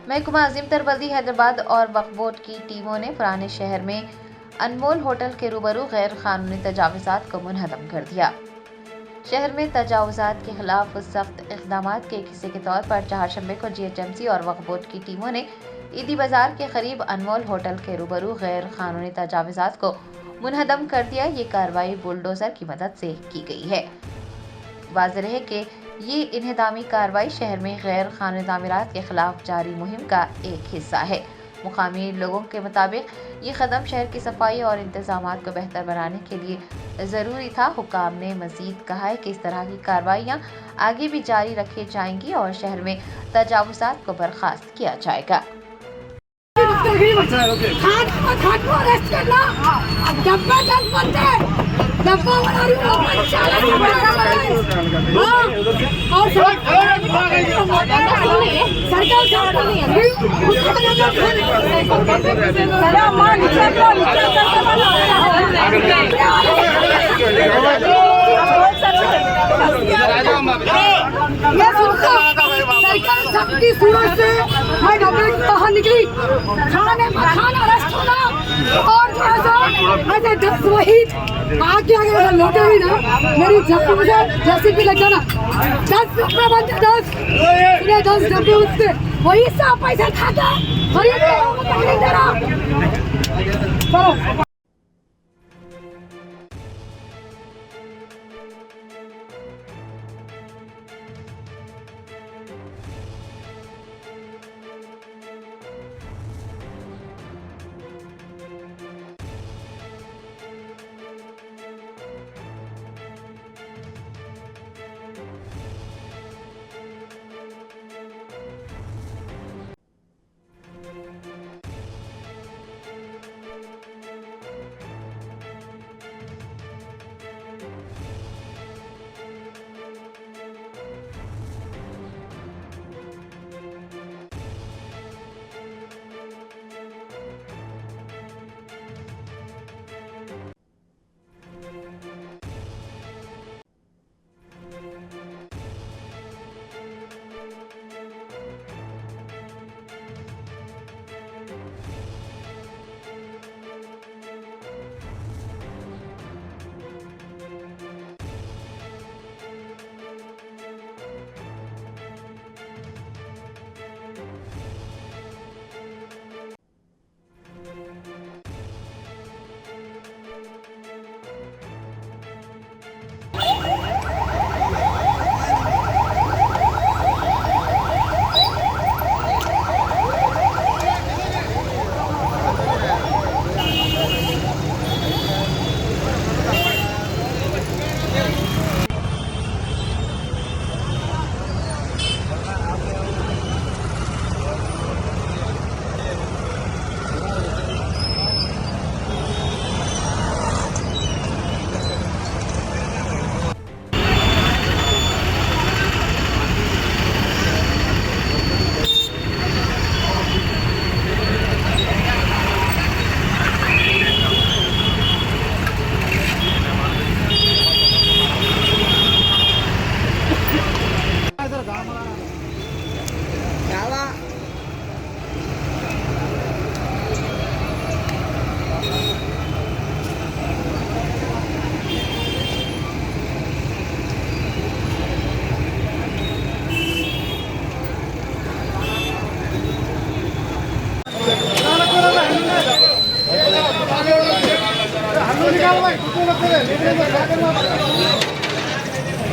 महकमा अजीम तरबल्दी हैदराबाद और वक्फ बोर्ड की टीमों ने पुराने शहर में अनमोल होटल के रूबरू गैर कानूनी तजावुज़ात को मुनहदम कर दिया। शहर में तजावुज़ात के खिलाफ सख्त इक़दाम के एक हिस्से के तौर पर चारशंबे को GHMC और वक्फ बोर्ड की टीमों ने ईदी बाजार के करीब अनमोल होटल के रूबरू गैर कानूनी तजावुज़ात को मुनहदम कर दिया। ये कार्रवाई बुलडोजर की मदद से की गई है। वाज़ेह है कि ये इन्हदामी कार्रवाई शहर में गैर कानूनी तामीरात के खिलाफ जारी मुहिम का एक हिस्सा है। मुकामी लोगों के मुताबिक ये कदम शहर की सफाई और इंतजामात को बेहतर बनाने के लिए ज़रूरी था। हुकाम ने मजीद कहा है कि इस तरह की कार्रवाइयाँ आगे भी जारी रखी जाएंगी और शहर में तजावुज़ात को बर्खास्त किया जाएगा। सबकी सूरत से मैं बाहर निकली, खाना अरेस्ट होना और ऐसे 10 वही आगे अगर लौटे हुई ना मेरी झपकी मुझे जैसे भी लग जाना 10 रुपये बनते 10 डब्बे उठते वही सब पैसा खाता तकलीफ दे रहा।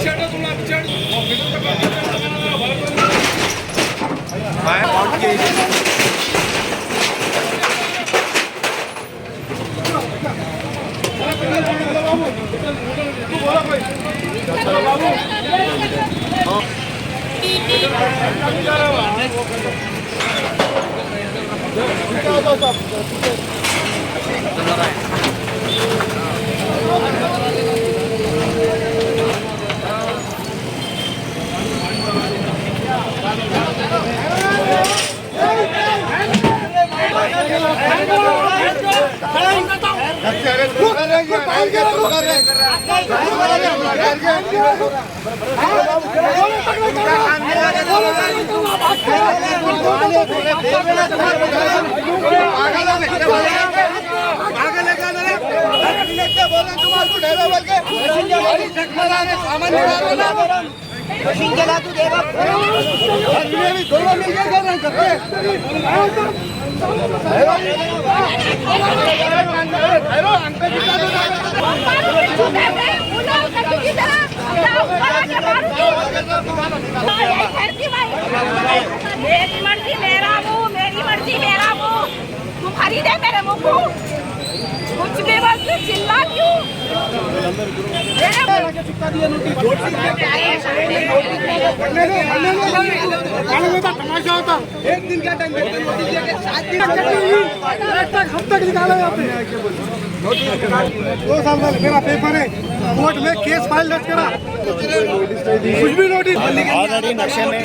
चलो Terima kasih. मशीन चला तू देगा मेरी मर्जी मेरा मुंह, मेरी मर्जी मेरा मुंह। तू खरीदे मेरे मुंह को, कुछ भी बस चिल्ला क्यों? तमाशा होता एक दिन का टाइम 7 दिन हफ्ते तक निकाला यहाँ पे 2 साल पहले मेरा पेपर है कोर्ट में केस फाइल दर्ज करा कुछ भी नोटिस ऑलरेडी नक्शे में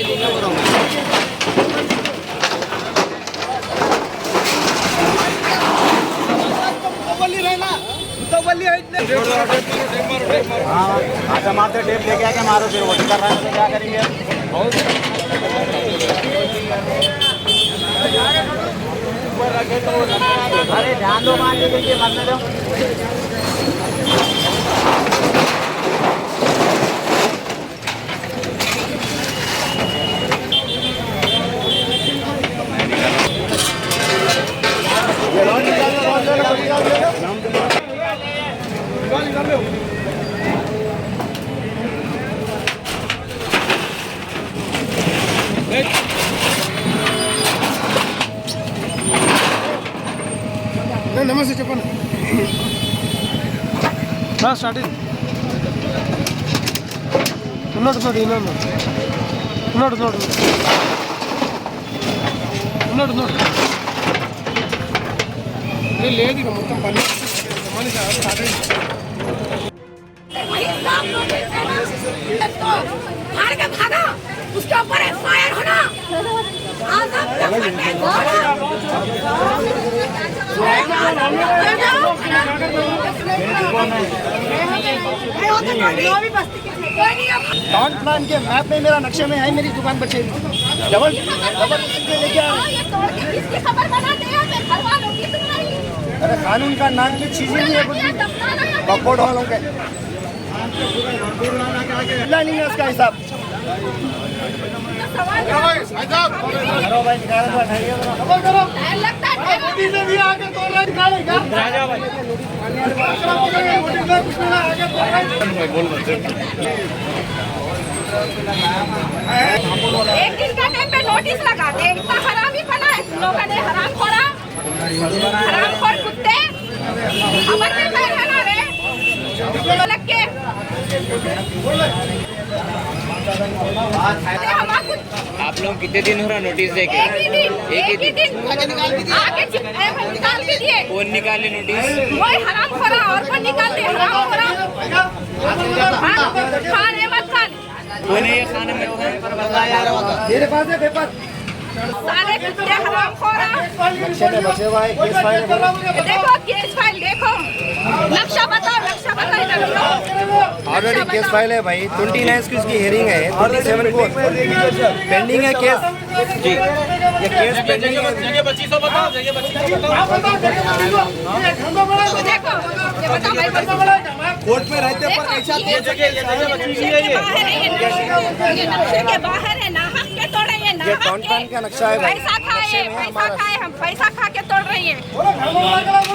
हाँ मारते टेप लेके आके मारो फिर वो कर रहा है तो क्या करेंगे अरे ध्यान दो मान लीजिए मरने दो नमस्ते चपन स्टार्टिंग లేదు ఇక మొత్తం పని స్టార్ట్ అయింది भागा उसके ऊपर एफआईआर होना टाउन प्लान के मैप में मेरा नक्शे में है मेरी दुकान बचे डबल लेके आ अरे कानून का नाम की चीज ही नहीं है कुछ बकवाड़ वालों के नहीं है उसका हिसाब करो भाई निकालो एक दिन का टाइम पे नोटिस लगा दे इतना हरामी बना है लोगों ने हरामखोर कुत्ते खबर में क्या रहना रे लग के आप लोग कितने दिन हो रहा नोटिस देके? एक ही दिन आगे निकाल के दिए कौन निकाले नोटिस? वही हरामखोरा और कौन निकालते हरामखोरा खाने मत खाने कौन है ये खाने में? मेरे पास है पेपर साले कुत्ते हरामखोरा नक्शे में बचे हुआ है केस फाइल देखो केस फाइल देखो नक्शा बताओ इधर लो ऑलरेडी केस फाइल है भाई 29 की उसकी हियरिंग है 27 को पेंडिंग है केस जी ये केस पेंडिंग है जगह 2500 बताओ जगह 2500 देखो ये बताओ भाई कोर्ट में रहते पर ऐसा ये नक्शे के बाहर है नाहक के तोड़ रही है ये टाउन प्लान का नक्शा है भाई पैसा खाए हम पैसा खा के तोड़ रही है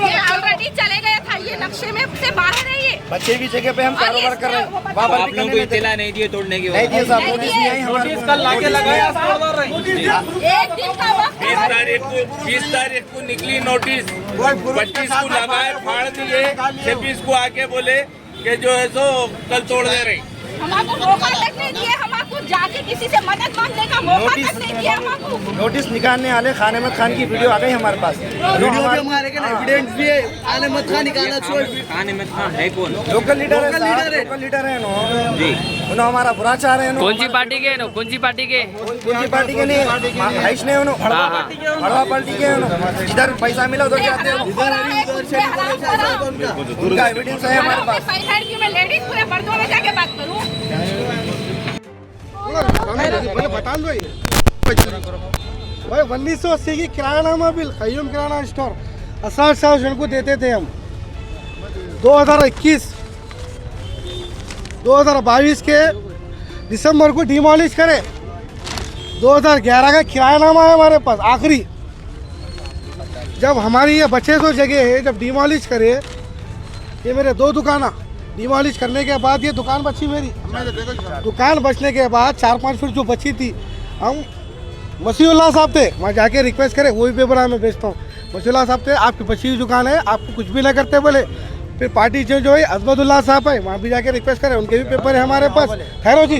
ये ऑलरेडी चले गया था ये नक्शे में से बाहर है ये बच्चे की जगह पे हम कारोबार कर रहे हैं वहाँ पर आप लोगों को इत्तला नहीं दिए तोड़ने की? नहीं दिए साहब नोटिस नहीं आई हमारे कल लाके लगाया एक दिन का वक्त 20 तारीख को निकली नोटिस 25 को लगाए फाड़ दिए 26 को आके बोले कि जो है सो कल तोड़ दे रहे हमको मौका तक नहीं दिए हमको जाके किसी से मदद मांगने का मौका तक नहीं दिया हमको नोटिस निकालने वाले खान अहमद खान की वीडियो आ गई हमारे पास वीडियो भी हमारे एविडेंस भी है खान अहमद खान निकाला छोड़ खान अहमद खान है कौन? लोकल लीडर है लोकल लीडर है नो जी उन्होंने हमारा बुरा चाह रहे हैं कौन सी पार्टी के नो कौन सी पार्टी के नहीं हाइश ने हड़वा पार्टी के इधर पैसा मिला उधर जाते हैं उनका एविडेंस है हमारे पास मैं लेडीज पूरे मर्दों में जाके बात करूँ बता दो ये भाई 1980 की किराना बिल खयूम किराना स्टोर 60,000 को देते थे हम 2022 के दिसंबर को डिमोलिश करे 2011 का किरायानामा है हमारे पास आखिरी जब हमारी ये बचे तो जगह है जब डिमोलिश करे ये मेरे 2 दुकाना डिमोलिश करने के बाद ये दुकान बची मेरी दुकान बचने के बाद 4-5 फीट जो बची थी हम मसीहुल्लाह साहब थे वहाँ जाके रिक्वेस्ट करे वही पेपर मैं बेचता हूँ मसीहुल्लाह साहब थे आपकी बची हुई दुकान है आपको कुछ भी ना करते बोले फिर पार्टी चेंज हुई अजमतुल्लाह साहब है वहाँ भी जाके रिक्वेस्ट करे उनके भी पेपर है हमारे पास खैरो जी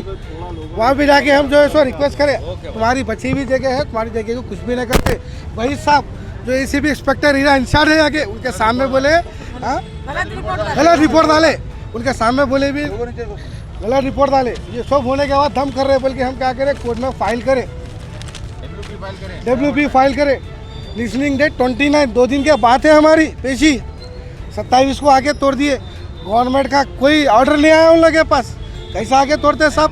वहाँ भी जाके हम जो है सो रिक्वेस्ट करें तुम्हारी बची हुई जगह है तुम्हारी जगह को कुछ भी ना करते वही साहब जो ACP इंस्पेक्टर हीरा इंचार्ज है आगे उनके सामने बोले गलत रिपोर्ट डाले उनके सामने बोले भी गलत रिपोर्ट डाले ये सब होने के बाद दम कर रहे बल्कि हम क्या करें कोर्ट में फाइल करें WP फाइल करें लिसनिंग डेट 29 2 दिन के बाद है हमारी पेशी 27 को आगे तोड़ दिए गवर्नमेंट का कोई ऑर्डर नहीं आया उन लोगों के पास कैसा आगे तोड़ते सब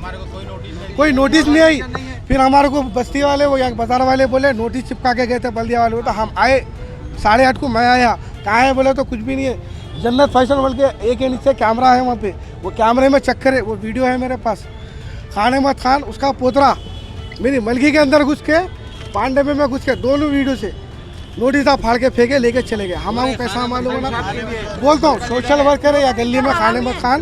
कोई नोटिस नहीं आई फिर हमारे को बस्ती वाले वो या बाजार वाले बोले नोटिस चिपका के गए थे बल्दिया वाले तो हम आए 8:30 को मैं आया कहाँ है बोले तो कुछ भी नहीं है जन्नत फैशन बोल के एक के नीचे कैमरा है वहाँ पे वो कैमरे में चक्कर है वो वीडियो है मेरे पास खान अहमद खान उसका पोतरा मेरी मलगी के अंदर घुस के पांडे में घुस के दोनों वीडियो से नोटिस आप फाड़ के फेंके लेके चले गए हमारे कैसा मालूम होना बोलता हूँ सोशल वर्कर है या गली में खान अहमद खान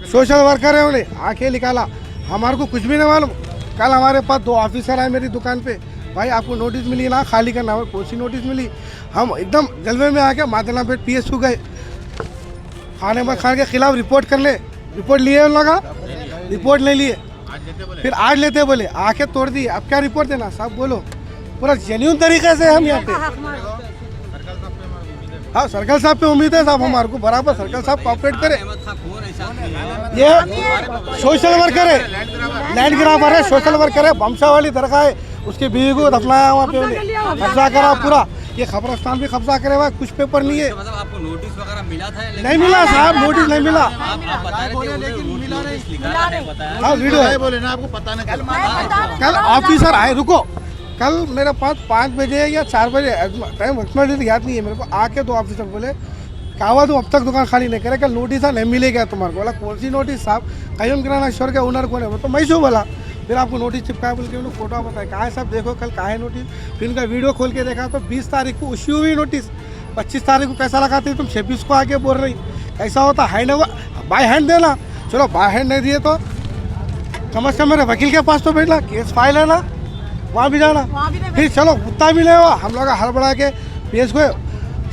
सोशल वर्कर है उन्हें आके निकाला हमारे को कुछ भी नहीं मालूम कल हमारे पास 2 ऑफिसर आए मेरी दुकान पे भाई आपको नोटिस मिली ना खाली करना है कौन सी नोटिस मिली हम एकदम जलवे में आके मादना पेट PSU गए खान अहमद खान के खिलाफ रिपोर्ट कर ले रिपोर्ट लिए उन लगा रिपोर्ट नहीं लिए फिर आज लेते बोले आके तोड़ दी अब क्या रिपोर्ट देना साहब बोलो पूरा जेन्यून तरीके से हम यहाँ पे हाँ सर्कल साहब पे उम्मीद है साहब हमारे को बराबर सर्कल साहब कॉपरेट करे ये सोशल वर्कर है लैंड ग्राबर है सोशल वर्कर है बमशा वाली दरगाह है उसकी बीवी को दफनाया वहाँ पे उन्हें कब्जा करा पूरा ये खबरस्तान भी कब्जा करे हुआ कुछ पेपर नहीं है मतलब आपको नोटिस वगैरह मिला था नहीं मिला साहब नोटिस नहीं मिला आप बता रहे थे हाँ वीडियो है बोले ना आपको पता नहीं कल ऑफिसर आए रुको कल मेरे पास 5 बजे या 4 बजे टाइम याद नहीं है मेरे को आके 2 ऑफिसर बोले कहा तुम अब तक दुकान खाली नहीं करे कल नोटिस नहीं मिलेगा तुम्हारे को बोला कौन सी नोटिस साहब खयूम किराना स्टोर के ओनर कौन है तो मैं क्यों बोला फिर आपको नोटिस चिपकाया बोल के उन्होंने फोटो बताया कहाँ है साहब देखो कल कहाँ है नोटिस फिर उनका वीडियो खोल के देखा तो 20 तारीख को इश्यू हुई नोटिस 25 तारीख को कैसा लगाते तुम 26 को आके बोल रही ऐसा होता हैंड बाय हैंड देना चलो बाय हैंड नहीं दिए तो कम से कम मेरे वकील के पास तो बैठना केस फाइल है ना वहाँ भी जाना फिर चलो उतना भी नहीं हुआ हम लोग हड़बड़ा के पेश गए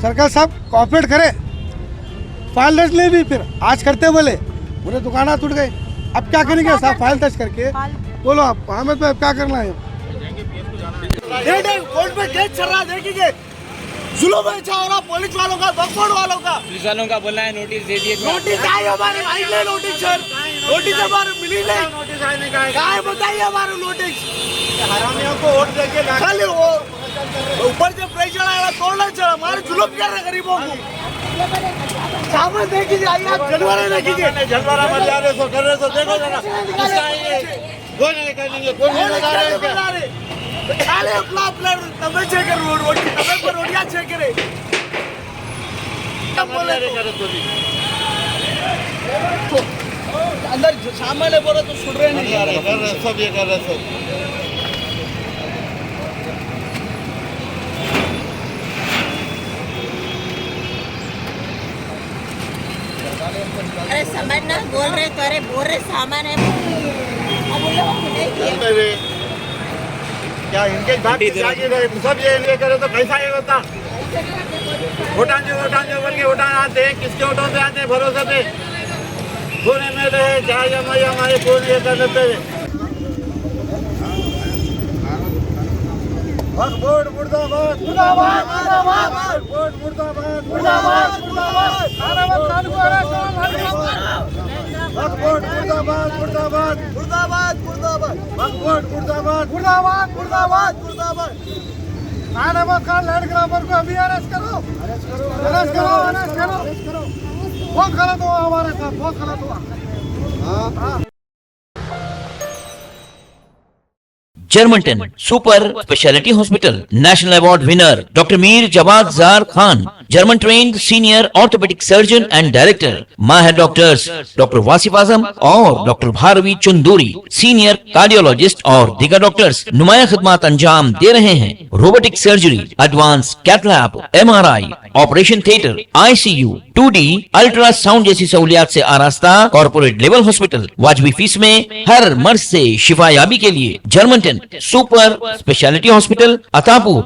सरकार साहब कॉपरेट करे फाइल दर्ज ले भी फिर आज करते बोले पूरे दुकाना टूट गए अब क्या करेंगे साहब फाइल दर्ज करके बोलो आप अहमद भाई अब क्या करना है कोर्ट में केस चल रहा देखिए जुल्म अच्छा हो रहा पुलिस वालों का वक्फ वालों का पुलिस वालों का बोलना है नोटिस दे दिए नोटिस आई हमारे भाई ने नोटिस सर नोटिस हमारे मिली नहीं नोटिस आने का है बताइए हमारे नोटिस हरामियों को वोट देके खाली वो ऊपर से प्रेशर आया तोड़ना चला हमारे जुल्म कर रहे गरीबों को सामने देखिए आइए आप जलवारा देखिए जलवारा मत जा रहे सो कर रहे सो देखो जरा किसका है कोई नहीं करेंगे कोई नहीं लगा रहे खाली अपना प्लेट तबे चेक कर रोटी तबे पर रोटियां चेक करे अंदर सामने बोले तो सुन रहे नहीं कर रहे सब ये कर रहे सब अरे समझना बोल रहे तो अरे बोल रहे सामान है अब उन लोगों को नहीं किया क्या इनके बात सब ये करे तो कैसा ये होता वोटान जो बोल के वोटान आते हैं किसके वोटों से आते हैं भरोसे पे कौन MLA है क्या हमारे कौन ये कर लेते हैं वोट मुर्दाबाद मुर्दाबाद मुर्दाबाद वोट मुर्दाबाद मुर्दाबाद मुर्दाबाद वोट मुर्दाबाद मुर्दाबाद मुर्दाबाद मुर्दाबाद वोट मुर्दाबाद मुर्दाबाद मुर्दाबाद मुर्दाबाद खान अहमद खान लैंड ग्राबर को अभी अरेस्ट करो अरेस्ट करो बहुत गलत हुआ हमारे साथ बहुत गलत हुआ जर्मनटन super speciality hospital, national award winner doctor Mir Jawad Zar Khan, German trained senior orthopaedic surgeon and director, माहिर डॉक्टर्स डॉक्टर वासिफ आजम और doctor Bharvi Chanduri, senior cardiologist और दीगर डॉक्टर्स नुमाया खिदमत अंजाम दे रहे हैं। Robotic surgery, advance cath lab, MRI, operation theatre, ICU, 2D ultrasound जैसी सहूलियात से आरास्ता कॉर्पोरेट लेवल हॉस्पिटल, वाजबी फीस में हर मर्ज से शिफायाबी के लिए Germanton super speciality hospital, Attapur.